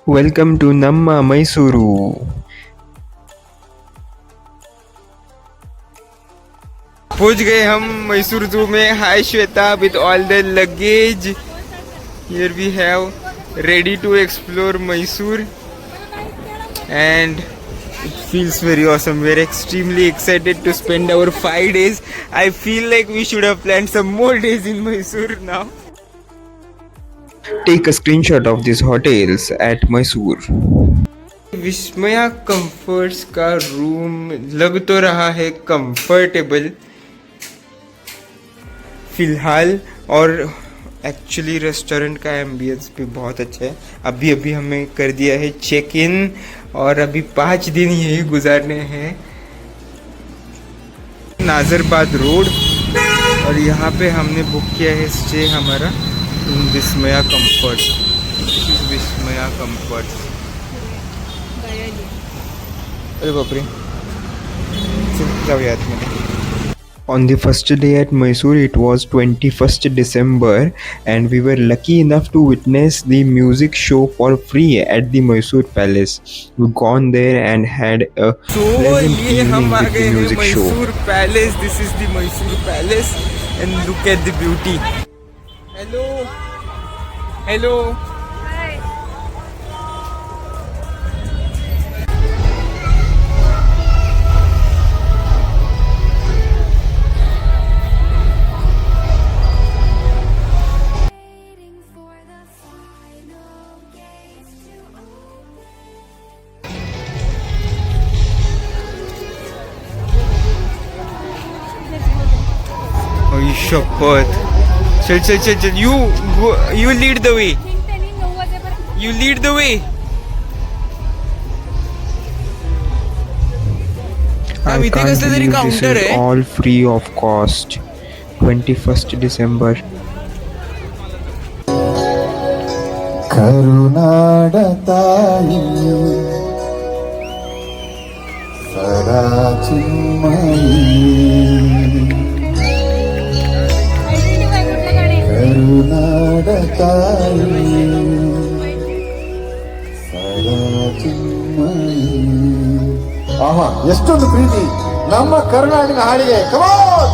Welcome to Namma Mysuru. पहुंच गए हम मैसूर जू में. Hi Shweta, with all the luggage here we have ready to explore Mysore and it feels very awesome. We're extremely excited to spend our 5 days. I feel like we should have planned some more days in Mysore now. Take a screenshot of these hotels at Mysore. Vismaya comforts का room लग तो रहा है comfortable फिलहाल, और actually restaurant का ambience भी बहुत अच्छा है. अभी अभी हमें कर दिया है चेक इन और अभी 5 दिन यही गुजारने हैं. नाजरबाद रोड, और यहाँ पे हमने बुक किया है स्टे हमारा विस्मया कंफर्ट. विस्मया कंफर्ट. अरे बाप रे, जाऊया आतमध्ये. On the first day at Mysore, it was 21st December, and we were lucky enough to witness the music show for free at the Mysore Palace. We gone there and had a pleasant evening with the music show. Mysore Palace. This is the Mysore Palace, and look at the beauty. Hello. Hello. शपथ. चल चल चल चल. You lead the way. You lead the way. I can't believe this is all free of cost. 21st December. ಕರುನಾಡ ತಾಯಿ ಸದಾ ಚಿನ್ಮಯಿ ಕರುನಾಡ ತಾಯಿ ಸದಾ ಚಿನ್ಮಯಿ. ಆಹಾ, ಎಷ್ಟೊಂದು ಪ್ರೀತಿ ನಮ್ಮ ಕರುನಾಡಿನ ಹಾಡಿಗೆ. ಕಮಾನ್.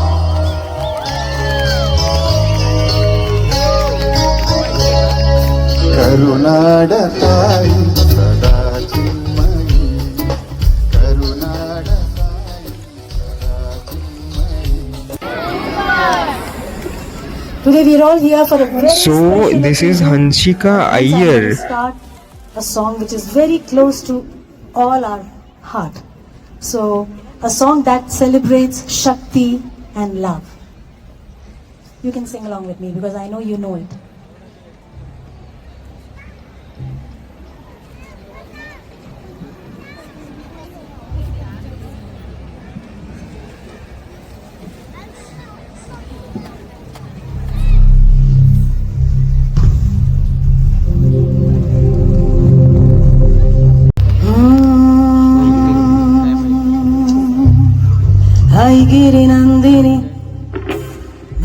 ಕರುನಾಡ ತಾಯಿ ಸದಾ ಚಿನ್ಮಯಿ. ಕರುನಾಡ ತಾಯಿ ಸದಾ ಚಿನ್ಮಯಿ. Today we are all here for a very So this is Hanshika Iyer. Start a song which is very close to all our heart. So a song that celebrates Shakti and love. You can sing along with me because I know you know it. Giri Nandini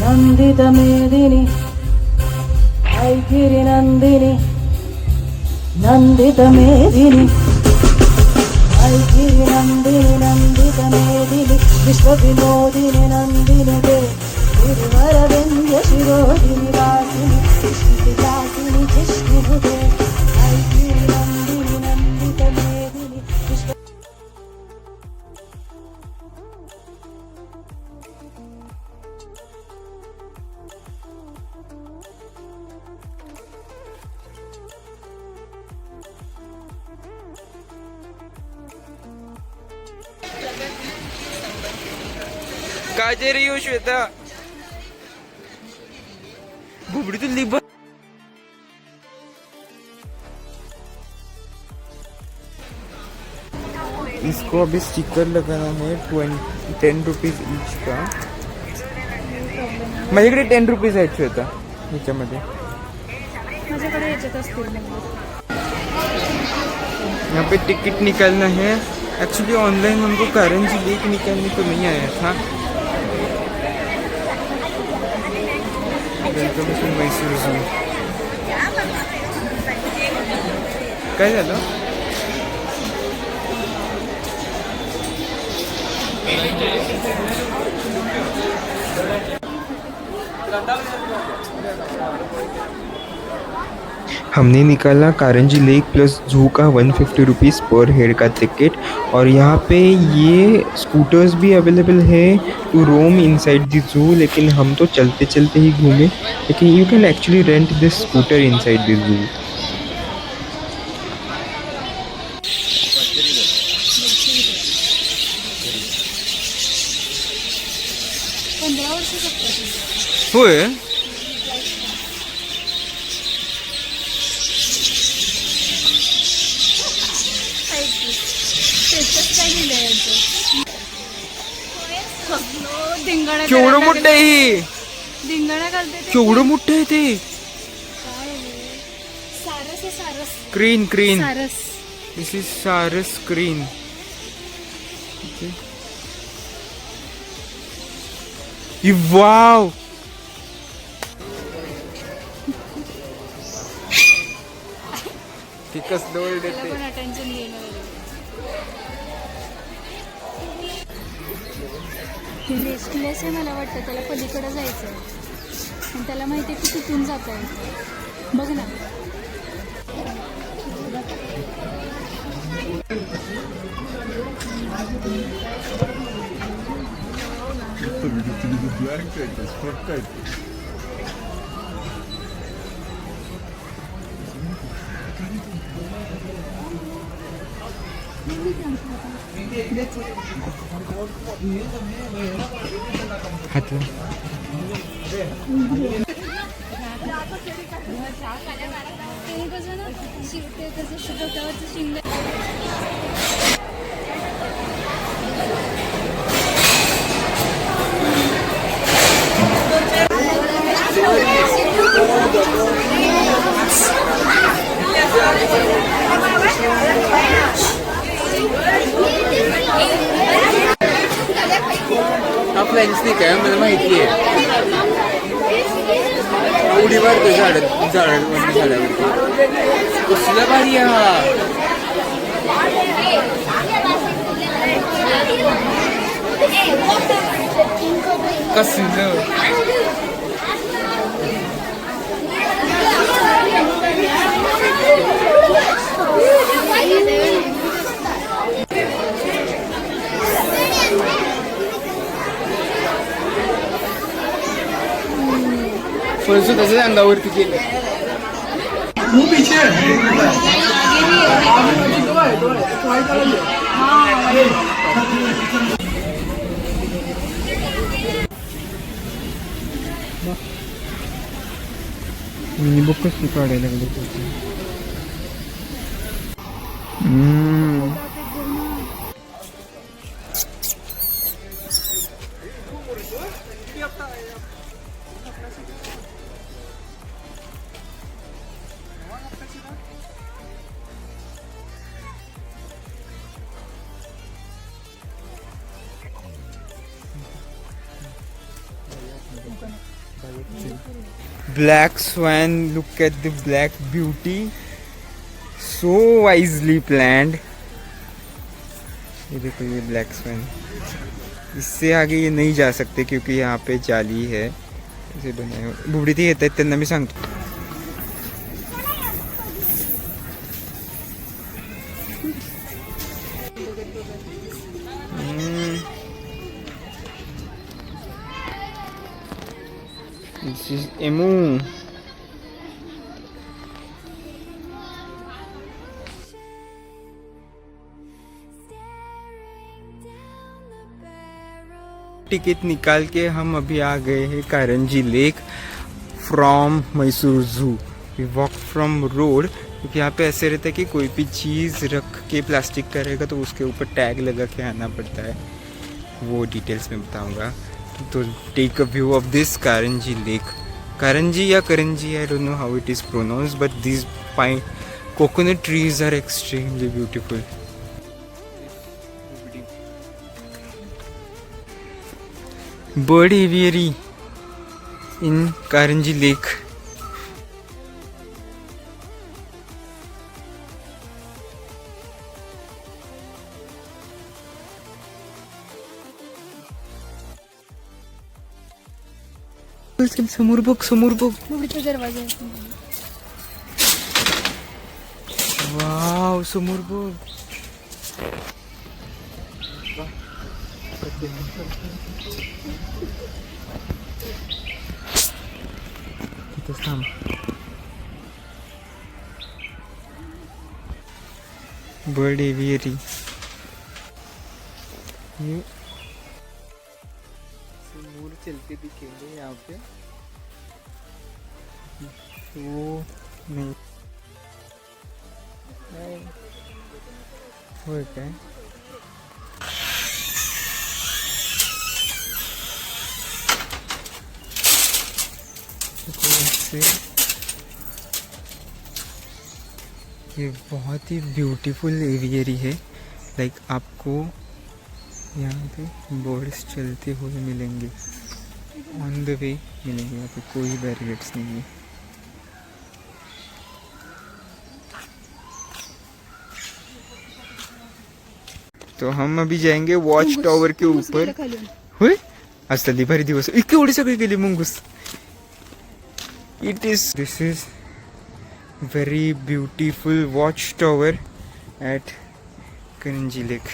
Nandit मेदिनी. गिरि नंदिनी नंदित मेदिनी. गिरि नंदिनी नंदित मेदिनी. विश्व विनोदिनी नंदिनी दे. गिरिवर विंध्य शिरोदिनी वासिनी. विलासिनी जिष्णु दे. गिरि नंदिनी नंदित मेदिनी. का जे रही हो श्वेता? बुबड़ी तो लिबा. इसको अभी sticker लगाना है 10 रुपीज ईच का. माझ्याकडे 10 रुपीज आहेत श्वेता ह्याच्यामध्ये. यहाँ पे टिकट निकालना है. एक्चुअली ऑनलाइन हमको करेंसी लेके निकालने को नहीं आया था. वेलकम टू मैसूर जू. काय झालं? हमने निकाला कारंजी लेक प्लस जू का 150 रुपीज़ पर हेड का टिकट और यहाँ पे ये स्कूटर्स भी अवेलेबल है to Rome inside the zoo, लेकिन हम तो चलते चलते ही घूमे, लेकिन you can actually rent this scooter inside the zoo. होय. केवढं मोठं आहे हे, केवढं मोठं आहे ते. क्रेन क्रेन, दिस इज सारस क्रेन. वाव. कसं ओरडते. रेस्टलेस आहे, मला वाटतं त्याला पलीकडे जायचं आणि त्याला माहिती आहे की तिथून जाता येतं. बघ ना. हातला. ते कसं ना शिवते कसं शिकवतावरचं शिंग. हा फ्लाइंग स्नेक आहे, मला माहिती आहे. उडी मारतो झाडावरती. कसला भारी आहे हा. कसलं फणस त्याच्या अंगावरती केलं. मिनी बुक कशी काढायला लागली. Black swan, look at the black beauty, so wisely planned. ये देखो ये ब्लैक स्वैन. इससे आगे ये नहीं जा सकते क्योंकि यहाँ पे जाली है. इसे बनाए बुबडी ते येत आहेत त्यांना मी सांगतो. This is Emu. टिकट निकाल के हम अभी आ गए हैं कारंजी लेक फ्रॉम मैसूर जू. वी वॉक फ्रॉम रोड, क्योंकि यहाँ पे ऐसे रहता है कि कोई भी चीज़ रख के प्लास्टिक का रहेगा तो उसके ऊपर टैग लगा के आना पड़ता है. वो डिटेल्स में बताऊँगा. तो take a view of this Karanji lake. Karanji या Karanji, I don't know how it is pronounced, but these pine coconut trees are extremely beautiful. Bird aviary in Karanji Lake. चल समोर बघ समोर बघ. पुढचे दरवाजे आहेत. वाव समोर बघ. तिथंच थांब. Bird aviary. मोर चलते दिखेंगे यहाँ पे. वो नहीं होय काय. से ये बहुत ही ब्यूटीफुल एवियरी है. लाइक आपको यहाँ पे बर्ड्स चलते हुए मिलेंगे. ऑन द वे मिलेंगे. यहाँ पे कोई बैरियर्स नहीं है. तो हम अभी जाएंगे वॉच टॉवर के ऊपर. होय आज तर भारी दिवस. इतके एवढे सगळे गेले मुंगूस. This is very beautiful watch tower at Karanji Lake.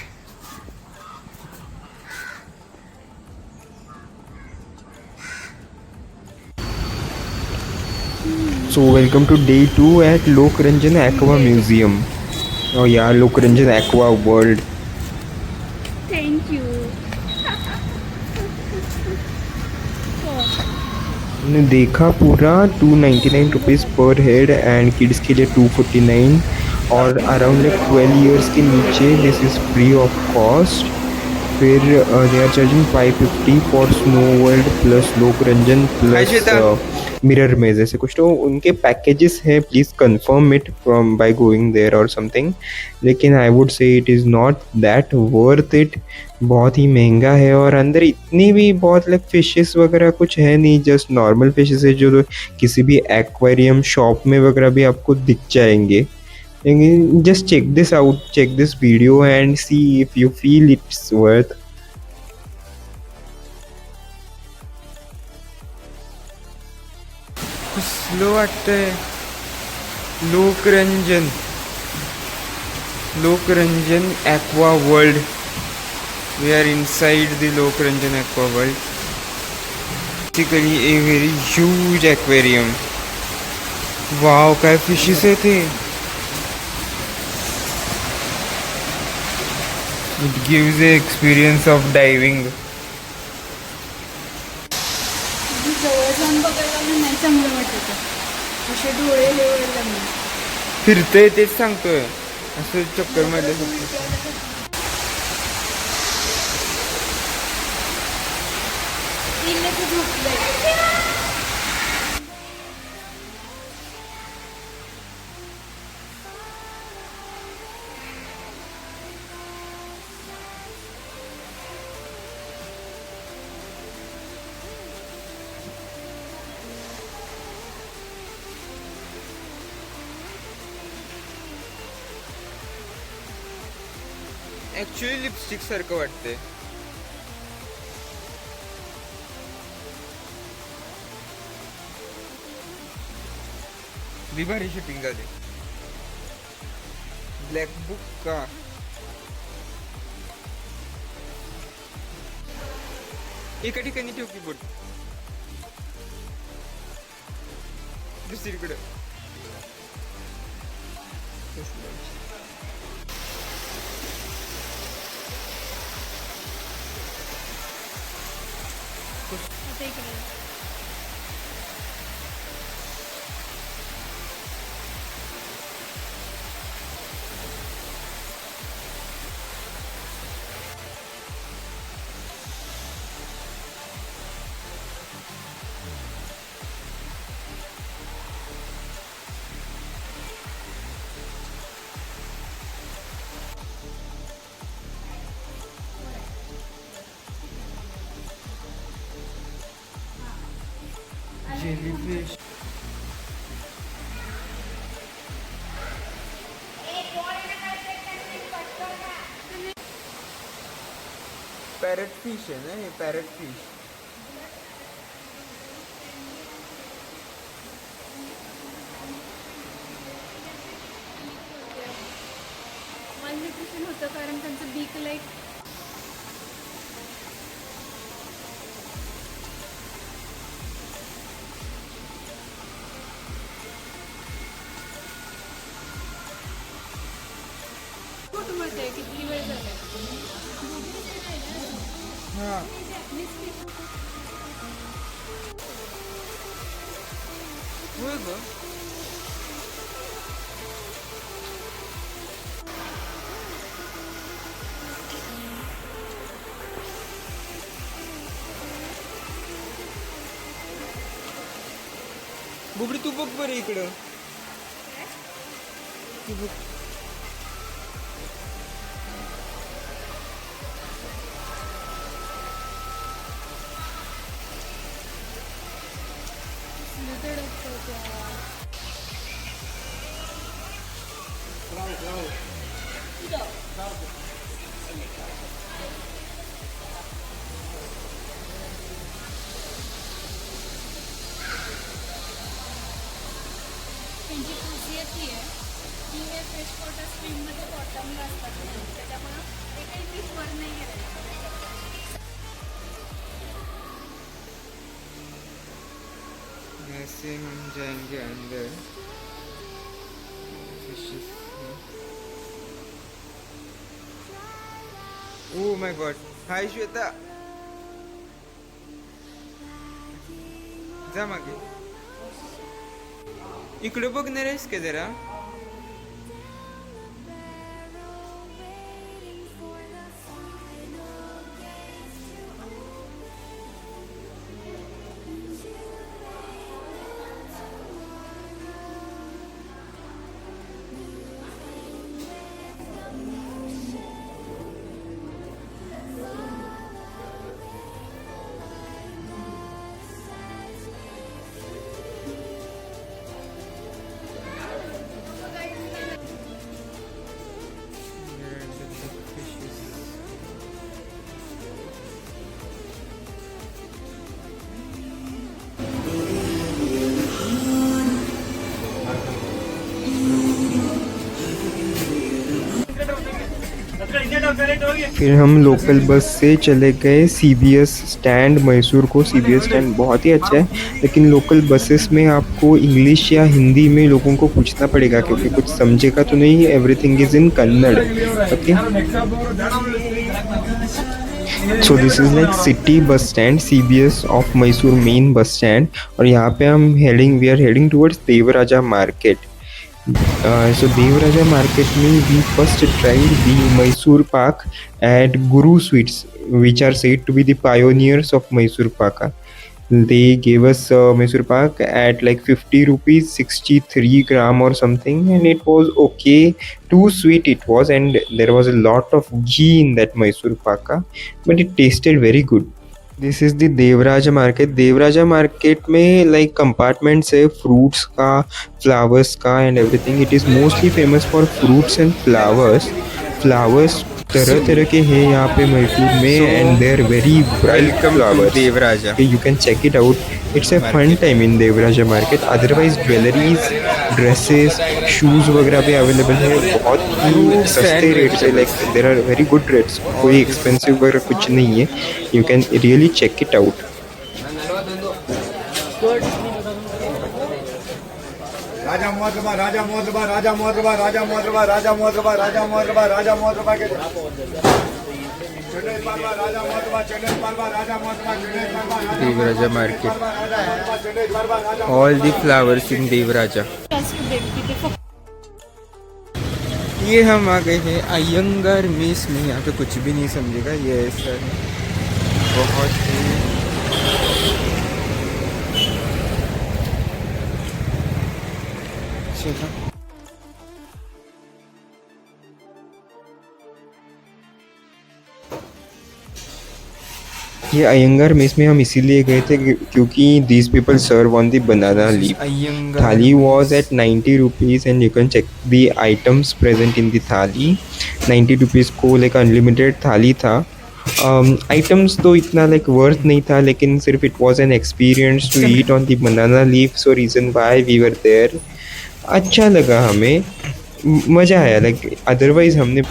So welcome to day 2 at Lokranjan Aqua Museum. Oh yeah, Lokranjan Aqua World. Thank you. हमने देखा पूरा 299 रुपीज़ पर हेड एंड किड्स के लिए 249 और अराउंड लाइक 12 इयर्स के नीचे this is free of cost. फिर they are charging 550 for snow world plus Lokranjan plus mirror maze ऐसे कुछ. तो उनके पैकेजेस हैं. Please confirm it from by going there or something. लेकिन I would say it is not that worth it. बहुत ही महंगा है और अंदर इतनी भी बहुत लाइक फिशेस वगैरह कुछ है नहीं. जस्ट नॉर्मल फिशेस है जो किसी भी एक्वेरियम शॉप में वगैरह भी आपको दिख जाएंगे. Just check this out. Check this video and see if you feel it's worth. Slow वाटतंय. Lokranjan aqua world. We are inside the Lokranjan Aqua World. Basically a very huge aquarium. Wow, काय fishes आहे ते. It gives the experience of diving. जवळ जाऊन बघायला नाही चांगलं वाटत. असे डोळे लेवडला मी. फिरतंय तेच सांगतोय. असं चक्कर मारल्यासारखं. ऍक्च्युअली लिपस्टिक सारखं वाटतंय. भारी शूटिंग झाली. ब्लॅक बुक का एका ठिकाणी ठेव की बोट. दुसरीकडे आता इकडे jellyfish. पैरट फिश है ना ये. पैरट फिश पण होतं कारण त्यांचं बीक लाईक कुठं मिळतंय किती वेळ झालाय होय ग. बुबडी तू बघ बरं इकडं. तू बघ. त्यांची खासियत ही आहे की हे फ्रेश वॉटर स्ट्रीममध्ये बॉटमला असतात त्याच्यामुळं ते काही पीस वर नाही करायचं ऐसे हम जाएंगे अंदर. Oh my god. Hi Shweta. जा मागे. इकडे बघणार आहेस का जरा? फिर हम लोकल बस से चले गए CBS स्टैंड मैसूर को. CBS स्टैंड बहुत ही अच्छा है, लेकिन लोकल बसेस में आपको इंग्लिश या हिंदी में लोगों को पूछना पड़ेगा क्योंकि कुछ समझेगा तो नहीं. Everything is in Kannada. Okay, so this is like city bus stand, CBS of Mysore main bus stand. और यहाँ पे we are heading towards Devaraja market. So Devaraja market में we first tried the Mysore Pak at Guru Sweets, which are said to be the pioneers of Mysore Pak. They gave us Mysore Pak at like 50 rupees, 63 gram or something, and it was okay. Too sweet it was, and there was a lot of ghee in that Mysore Pak, but it tasted very good. This is the Devaraja market. Devaraja market में like compartments है fruits का, flowers का and everything. It is mostly famous for fruits and flowers. Flowers तरह तरह के हैं यहाँ पे मैसूर में and they are very bright flowers. Devaraja, you can check it out. It's a fun time in Devaraja market. Otherwise jewelleries, dresses, shoes वगैरह भी available है. बहुत ही सस्ते रेट से, like there are very good rates. कोई एक्सपेंसिव वगैरह कुछ नहीं है. You can really check it out. राजा मोहद्रबा राजा मोहद्रबा राजा मोहद्रबा राजा मोहद्रबा राजा मोहद्रबा राजा मोहद्रबा राजा मोहद्रबा के Devaraja market. All the flowers in Devaraja. तिथे फक्त ये हम आ गए हैं अयंगार मेस में. यहाँ पे कुछ भी नहीं समझेगा. ये ऐसा है, बहुत ही अच्छा. ये अयंगार मेस में हम इसीलिए गए थे क्योंकि these people serve on the banana leaf. Thali was at 90 rupees and you can check the items present in the thali. 90 rupees को लाइक अनलिमिटेड थाली था. आइटम्स तो इतना लाइक वर्थ नहीं था, लेकिन सिर्फ it was an experience to eat on the banana leaf. So reason why we were there. अच्छा लगा हमें. मजा आया लाइक अदरवाइज हमने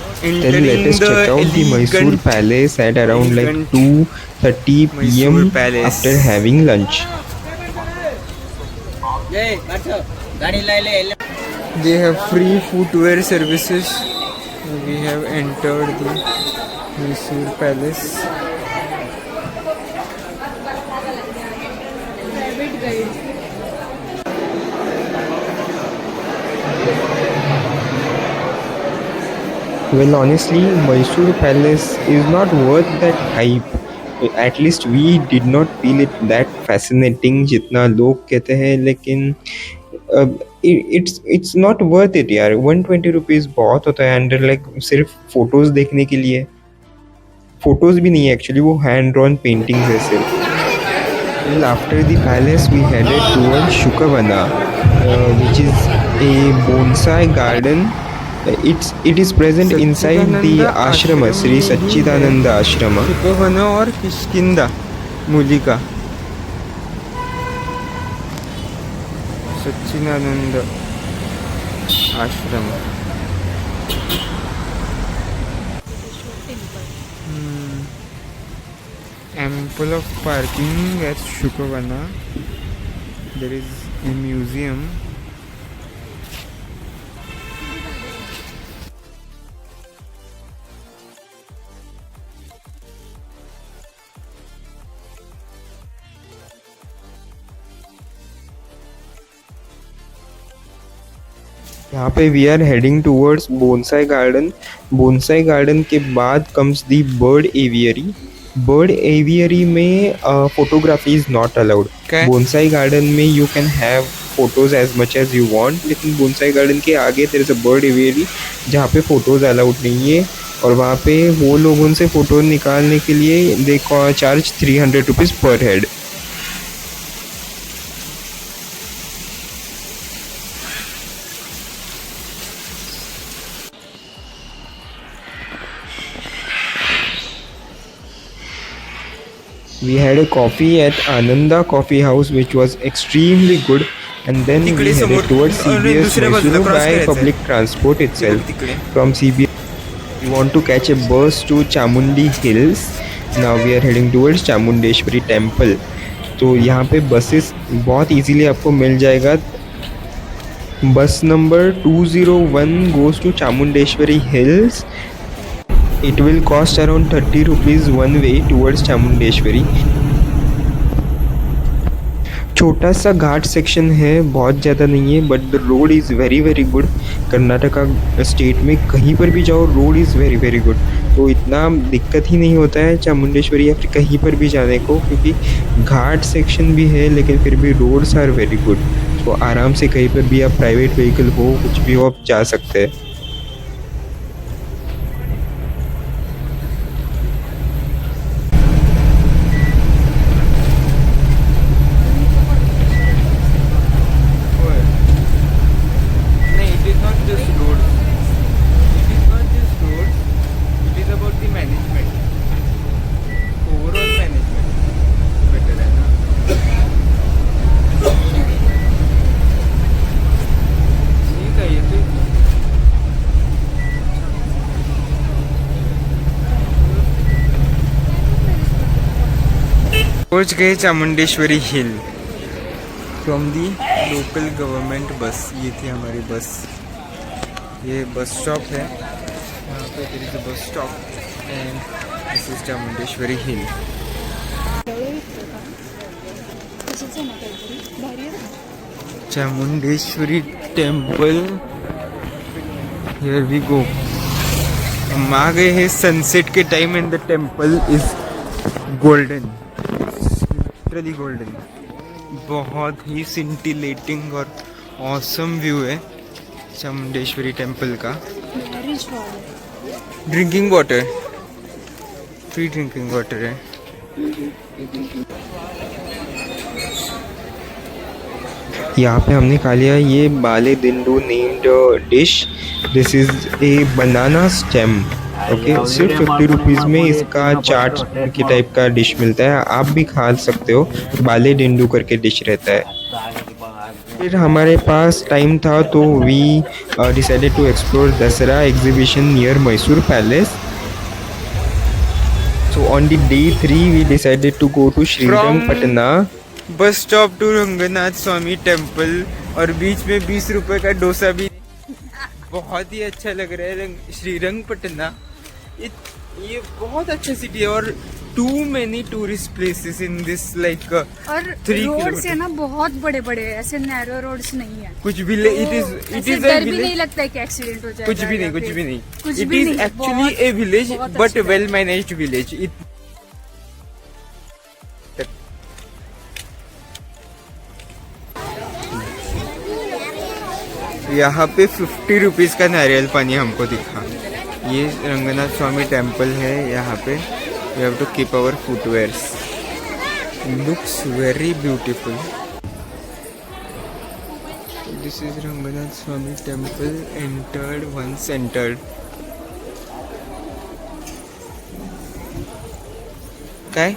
then let us check out the Mysore Palace at around like 2:30 p.m. after having lunch. They have free footwear services. We have entered the Mysore Palace. Well, honestly, Mysore Palace is not worth that hype. At least we did not feel it that fascinating जितना लोग कहते हैं लेकिन it's not worth it यार 120 rupees बहुत होता है and like सिर्फ फोटोज देखने के लिए फोटोज भी नहीं है एक्चुअली वो हैंड ड्रॉन पेंटिंग्स है सिर्फ. Well, after the palace we headed towards Shukavana which is a bonsai garden. It is present inside the ashrama Sri Sachidananda Ashrama. Shukavana और किष्किंधा मूलिका सच्चिदानंद आश्रम. Ample of parking at Shukavana. There is a museum. यहाँ पे we are heading towards bonsai garden. Bonsai garden के बाद comes the bird aviary. Bird aviary में photography is not allowed. Bonsai garden में you can have photos as much as you want लेकिन bonsai garden के आगे there is a bird aviary जहाँ पे photos allowed नहीं है और वहाँ पे वो लोग उनसे फ़ोटो निकालने के लिए दे चार्ज 300 रुपीज़ पर head. We had a coffee at Ananda Coffee House which was extremely good and then we headed towards CBS Mysuru by public transport itself. From CBS we want to catch a bus to Chamundi Hills. Now we are heading towards Chamundeshwari Temple. तो यहाँ पे buses बहुत easily आपको मिल जाएगा. बस number 201 goes to Chamundeshwari Hills. It will cost around 30 rupees one way towards Chamundeshwari. छोटा सा घाट section है बहुत ज़्यादा नहीं है but the road is very very good. Karnataka state में कहीं पर भी जाओ road is very very good तो इतना दिक्कत ही नहीं होता है चामुंडेश्वरी या फिर कहीं पर भी जाने को क्योंकि घाट सेक्शन भी है लेकिन फिर भी रोड्स आर वेरी गुड. तो आराम से कहीं पर भी आप प्राइवेट व्हीकल हो कुछ भी हो आप जा सकते हैं. पहुंच गए चामुंडेश्वरी हिल फ्रॉम दी लोकल गवर्नमेंट बस. ये थी हमारी बस. ये बस स्टॉप है यहाँ पे there is a bus stop and this is Chamundeshwari hill. Chamundeshwari temple here we go. हम आ गए हैं सनसेट के time and the temple is golden literally golden. बहुत ही सिंटिलेटिंग और ऑसम व्यू है चामुंडेश्वरी टेम्पल का. Drinking water free drinking water है. यहाँ पे हमने खा लिया ये bale dindu named dish. This is a banana stem. Okay सिर्फ 50 रुपीज़ में इसका चाट के टाइप का डिश मिलता है. आप भी खा सकते हो. बाले डिंडू करके डिश रहता है. फिर हमारे पास टाइम था तो we decided to explore Dasara exhibition near Mysore palace. So on the day 3 we decided to go to Srirangpatna. Bus stop to Ranganatha Swamy temple और बीच में 20 रुपए का डोसा भी. बहुत ही अच्छा लग रहा है श्रीरंगपटना. ये बहुत अच्छा सिटी है और too many tourist places in this like और 3 रोड्स है किलोमीटर. ना बहुत बड़े बड़े है, ऐसे नैरो रोड्स नहीं है. कुछ भी इट इज ऐसे अ डर भी नहीं विलेज. लगता है कि एक्सीडेंट हो जाएगा. कुछ भी नहीं या कुछ फिर- भी नहीं. कुछ इट भी इज नहीं, एक्चुअली बहुत- ए विलेज बहुत बट अच्छी वेल मैनेज्ड विलेज. यहाँ पे 50 रुपीज़ का नारियल पानी हमको दिखा. ये रंगनाथ स्वामी टेम्पल है. यहाँ पे we have to keep our footwears. Looks very beautiful. This is Ranganatha Swamy temple. Entered once entered. काय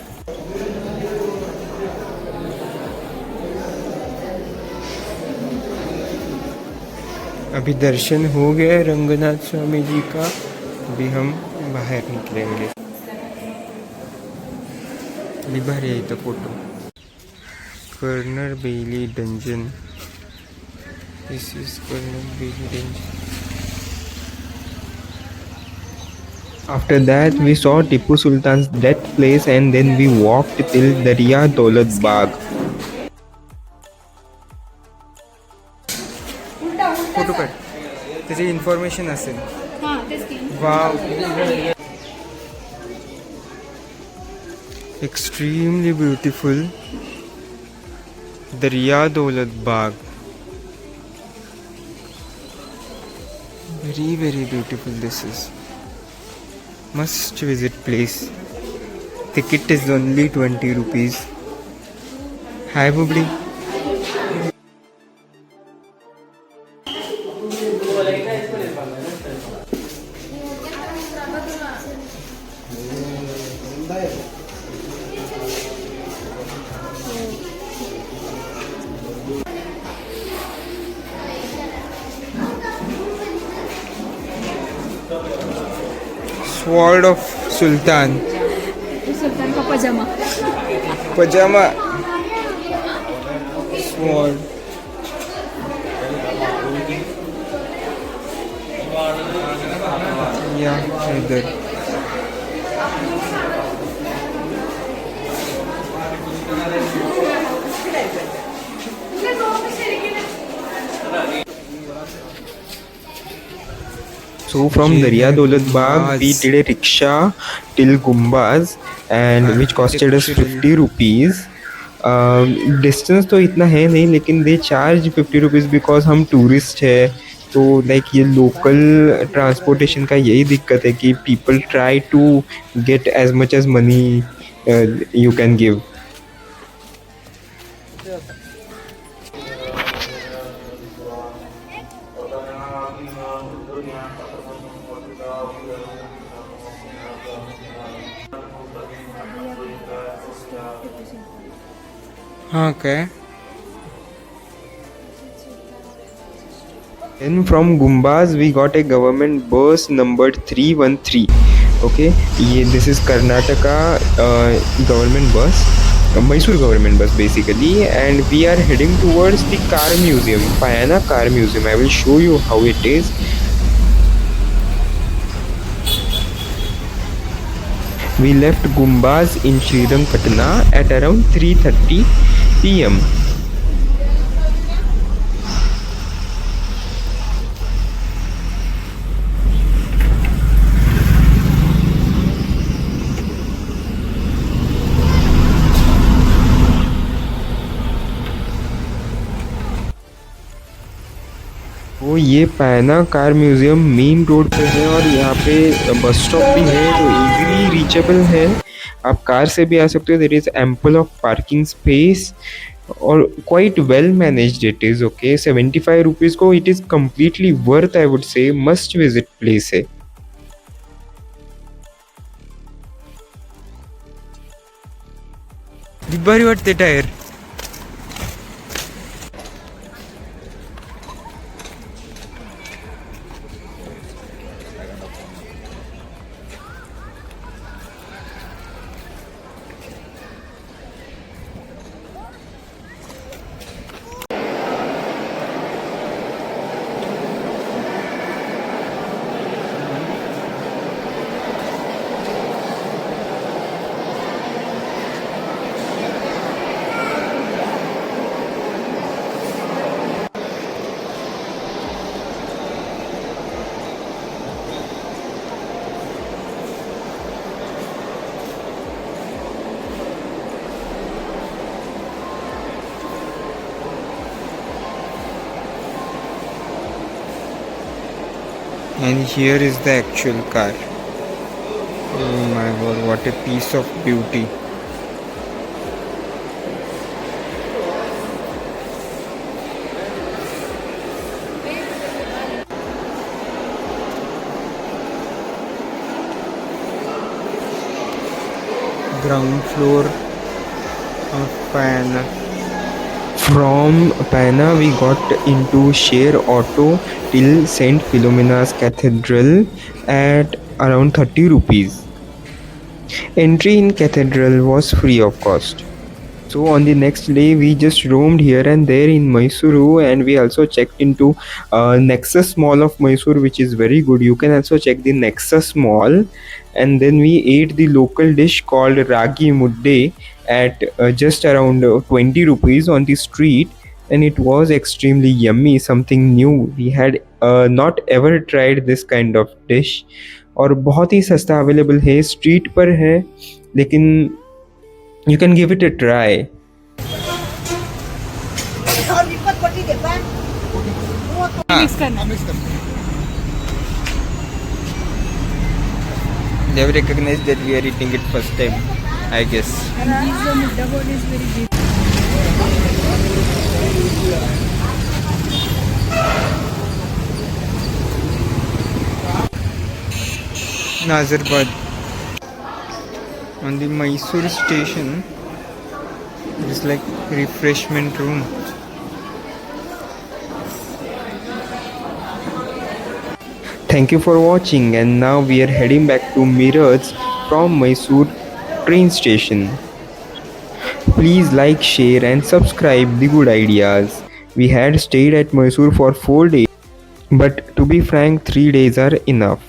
अभी दर्शन हो गया रंगनाथ स्वामी जी का. अभी हम बाहर निकलेंगे. अभी बाहर यही तो photo. Colonel Bailey dungeon. This is colonel Bailey dungeon. After that we saw Tipu Sultan's death place and then we walked till Darya Daulat Bagh. Photo काढ. त्याची इन्फॉर्मेशन असेल. हाँ तेच की. वाव. Extremely beautiful. Darya Daulat Bagh. Very very beautiful this is. Must visit place. Ticket is only 20 rupees. Hi Bubli. Sword of Sultan. सुल्तान का पजामा. Pajama. Sword. Yeah, इधर. So from Darya Daulat Bagh we did a rickshaw till Gumbaz and which costed us 50 rupees. Distance तो इतना है नहीं लेकिन they charge 50 rupees because हम tourist है. तो लाइक ये लोकल ट्रांसपोर्टेशन का यही दिक्कत है कि people try to get as much as money you can give. हाँ काय. Then from Gumbaz we got a government bus numbered 313. Okay, this is Karnataka government bus, Mysore government bus basically, and we are heading towards the car museum, Payana car museum. I will show you how it is. We left Gumbaz in Srirangpatna at around 3:30 p.m. तो ये पैना car museum main road पे है और यहाँ पे bus stop भी है तो इजीली रीचेबल है. आप कार से भी आ सकते हो. There is ample of parking space और quite well managed it is. Okay, 75 rupees को it is completely worth. I would say must visit place है. भारी वाटते टायर. And here is the actual car. Oh my god, what a piece of beauty. Ground floor of Pana. From Pana, we got into share auto till Saint Philomena's Cathedral at around 30 rupees. Entry in cathedral was free of cost. So on the next day, we just roamed here and there in Mysuru, and we also checked into Nexus Mall of Mysuru, which is very good. You can also check the Nexus Mall, and then we ate the local dish called Ragi Mudde at just around 20 rupees on the street, and it was extremely yummy, something new. We had not ever tried this kind of dish. और बहुत ही सस्ता available है, street पर है, लेकिन you can give it a try. They have recognized that we are eating it first time, I guess. And this mudda board is very big. Nazarbad. On the Mysore station, it is like refreshment room. Thank you for watching, and now we are heading back to Miraj from Mysore train station. Please like, share and subscribe the good ideas. We had stayed at Mysore for 4 days, but to be frank, 3 days are enough.